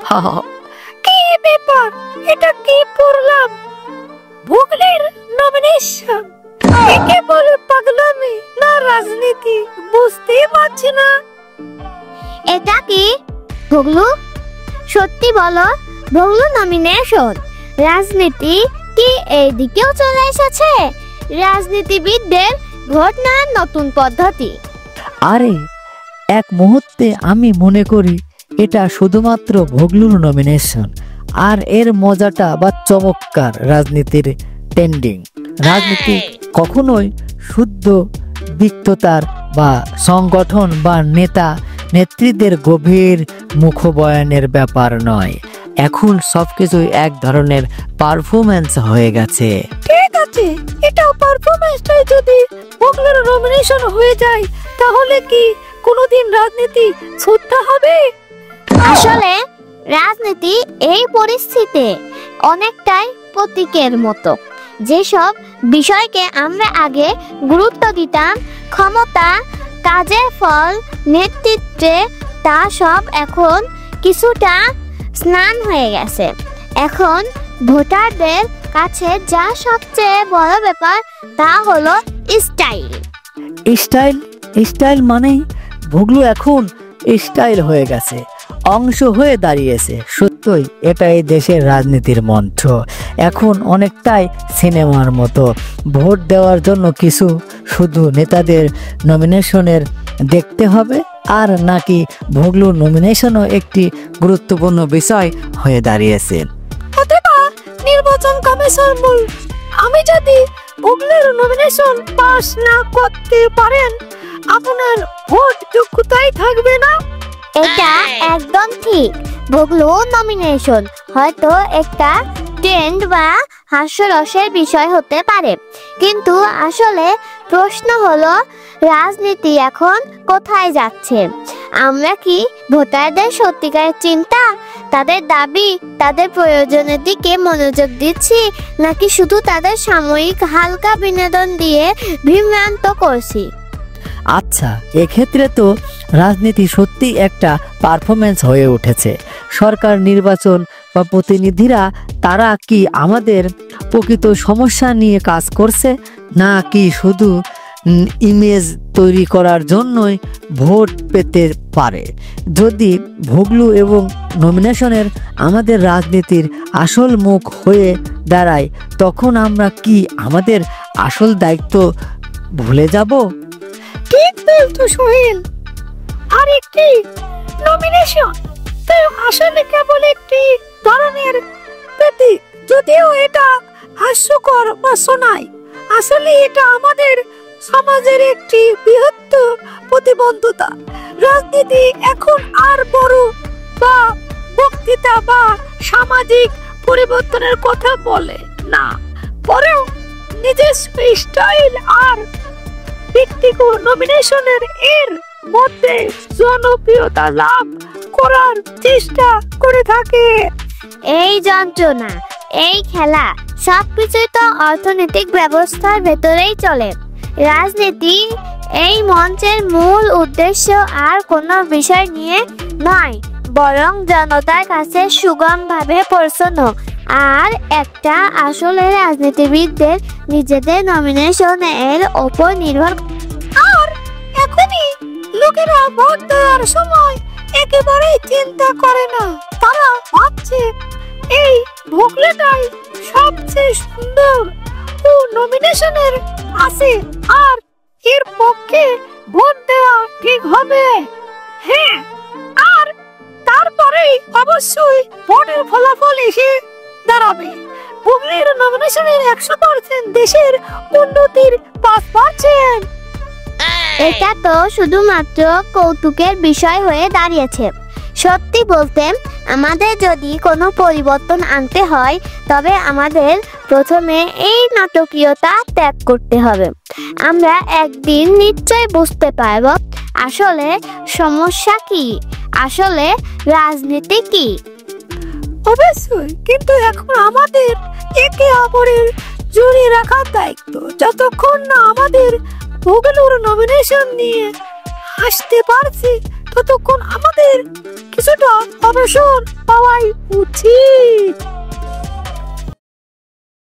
কি ব্যাপার, এটা কি পড়লাম? ভুগলির নমিনেশন, একে বলে পাগলামি না রাজনীতি বুঝতেই পারছি না। এটা কি ভুগলু? সত্যি বলো, ভুগলু নমিনেশন রাজনীতি কি এইদিকেও চলে এসেছে? রাজনীতিবিদদের ভোট নেওয়ার নতুন পদ্ধতি। আরে এক মুহূর্তে আমি মনে করি এটা শুধুমাত্র ভুগলুর নমিনেশন, আর এর মজাটা বা চমৎকার রাজনীতির ট্রেন্ডিং। রাজনীতি কখনোই শুদ্ধ বিত্ততার বা সংগঠন বা নেতা নেত্রীদের গভীর মুখবয়ানের ব্যাপার নয়। এখন সবকিছুই এক ধরনের পারফরম্যান্স হয়ে গেছে। ঠিক আছে, এটা পারফরম্যান্সটাই যদি ভুগলুর নমিনেশন হয়ে যায়, তাহলে কি কোনোদিন রাজনীতি শুদ্ধ হবে? আসলে রাজনীতি এই পরিস্থিতিতে অনেকটাই প্রতীকের মতো। যেসব বিষয়কে আমরা আগে গুরুত্ব দিতাম, ক্ষমতা, কাজের ফল, নেতৃত্বে, তা সব এখন কিছুটা স্নান হয়ে গেছে। এখন ভোটারদের কাছে যা সবচেয়ে বড় ব্যাপার তা হলো স্টাইল। স্টাইল মানেই ভুগলু এখন স্টাইল হয়ে গেছে, অংশ হয়ে দাঁড়িয়েছে। সত্যই এটা এই দেশের রাজনীতির মঞ্চ এখন অনেকটাই সিনেমার মতো। ভোট দেওয়ার জন্য কিছু শুধু নেতাদের নমিনেশনের দেখতে হবে, আর নাকি ভুগলুর নমিনেশনও একটি গুরুত্বপূর্ণ বিষয় হয়ে দাঁড়িয়েছে। অথবা নির্বাচন কমিশন বল, আমি যদি ভুগলুর নমিনেশন পাস না করতে পারেন, আপনার ভোট যোগ্যতাই থাকবে না। এটা একদম ঠিক। ভুগলু নমিনেশন হয়তো একটা ট্রেন্ড বা হাস্যরসের বিষয় হতে পারে, কিন্তু আসলে প্রশ্ন হলো রাজনীতি এখন কোথায় যাচ্ছে? আমরা কি ভোটারদের সত্যিকারের চিন্তা, তাদের দাবি, তাদের প্রয়োজনের দিকে মনোযোগ দিচ্ছি, নাকি শুধু তাদের সাময়িক হালকা বিনোদন দিয়ে বিভ্রান্ত করছি? আচ্ছা, এক্ষেত্রে তো রাজনীতি সত্যি একটা পারফরমেন্স হয়ে উঠেছে। সরকার, নির্বাচন বা প্রতিনিধিরা তারা কি আমাদের প্রকৃত সমস্যা নিয়ে কাজ করছে, না কি শুধু ইমেজ তৈরি করার জন্যই ভোট পেতে পারে? যদি ভুগলু এবং নমিনেশনের আমাদের রাজনীতির আসল মুখ হয়ে দাঁড়ায়, তখন আমরা কি আমাদের আসল দায়িত্ব ভুলে যাব? ঠিক বলতো সোহেল। আর একটি নমিনেশন তো আসলে কেবল একটি ধরনের প্রতীক, যদিও এটা হাস্যকর বা শোনায়, আসলে এটা আমাদের সমাজের একটি বৃহত্তর প্রতিবন্ধকতা। রাজনীতি এখন আর বড় বা বক্তৃতা বা সামাজিক পরিবর্তনের কথা বলে না, বরং নিজস্ব স্টাইল আর ব্যক্তিগত নমিনেশনের এর মধ্যে জনপ্রিয়তা লাভ করার চেষ্টা করে থাকে। এই যন্ত্রণা, এই খেলা সবকিছুই তো অর্থনৈতিক ব্যবস্থার ভেতরেই চলে। রাজনীতি এই মঞ্চের মূল উদ্দেশ্য আর কোনো বিষয় নিয়ে নয়, বরং জনতার কাছে সুগমভাবে পৌঁছানো। আর একটা আসলে রাজনীতিবিদদের নিজেদের নমিনেশন এর ওপর নির্ভর। আর এখনই লোকেরা ভোট দেওয়ার সময় একেবারেই চিন্তা করে না। তারা ভাবছে এই ভুগলুটাই সবচেয়ে সুন্দর ও নমিনেশনের আছে, আর এর পক্ষে ভোট দেওয়া ঠিক হবে। হ্যাঁ, আর তারপরেই অবশ্যই ভোটের ফলাফল এসে দাঁড়াবে। ভুগলুর নমিনেশনের 100% দেশের উন্নতির 5%। এটা তো শুধুমাত্র কৌতুকের বিষয় হয়ে দাঁড়িয়েছে। সত্যি বলতে, আমাদের যদি কোনো পরিবর্তন আনতে হয়, তবে আমাদের প্রথমে এই নাটকীয়তা ত্যাগ করতে হবে। আমরা একদিন নিশ্চয় বুঝতে পারব আসলে সমস্যা কি, আসলে রাজনীতি কি। অবশ্যই, কিন্তু এখন আমাদের একে অপরের জড়িয়ে রাখার দায়িত্ব। যতক্ষণ না আমাদের ভুগলুর নমিনেশন নিয়ে হাসতে পারছি, ততক্ষণ আমাদের কিছু কিছুটা অবসর পাওয়াই উচিত।